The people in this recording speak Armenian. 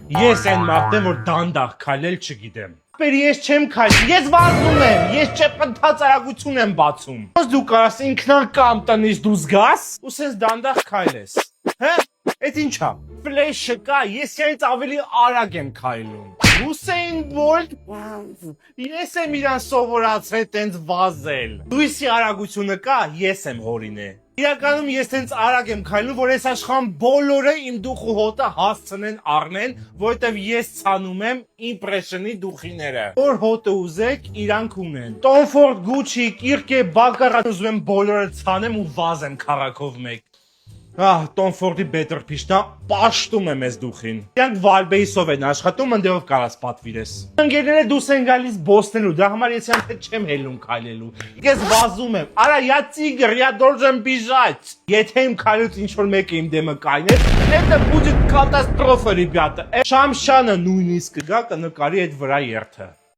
Ես այն մարդն եմ, որ դանդաղ քայլել չգիտեմ։ Բերի ես չեմ քայլում, ես վազում եմ, ես չփնթած արագություն եմ բացում։ Ոնց դու կարաս ինքնակամ տնից դուրս գաս ու սենց դանդաղ քայլես։ Հա? Էդ ինչա։ Ֆլեշը կա, ես իրենից ավելի արագ եմ քայլում։ Հուսեյն Բոլտ, ես եմ իրան սովորացրել տենց վազել։ Լույսի արագությունը կա, ես եմ հորինե։ Իրականում ես տենց արագ եմ քայլում, որ այս աշխարհում բոլորը իմ դուխու հոտը հասցնեն առնեն, որովհետև ես ցանում եմ իմպրեսիոնի դուխիները։ Որ հոտը ուզեք, իրանք ունեն։ Tom Ford, Gucci, Kirke, Baccarat ուզում եմ բոլորը ցանեմ ու վազեմ քաղաքով մեկ։ Tom Ford-ի better pitch-նա պաշտում է մեզ դուխին։ Իրանք Valbeis-ով են աշխատում, ընդերով կարաս պատվիրես։ Ընկերները դուրս են գալիս Բոստոնու, դրա համար ես իրանք չեմ հելնում քայլելու։ Ես վազում եմ։ Արա, я тигр, я должен бежать։ Եթե իմ քայլուց ինչ-որ մեկը իմ դեմը կայներ, это будет катастрофа, ребята։ Շամշանը նույնիսկ կգա կնկարի այդ վրա երթը։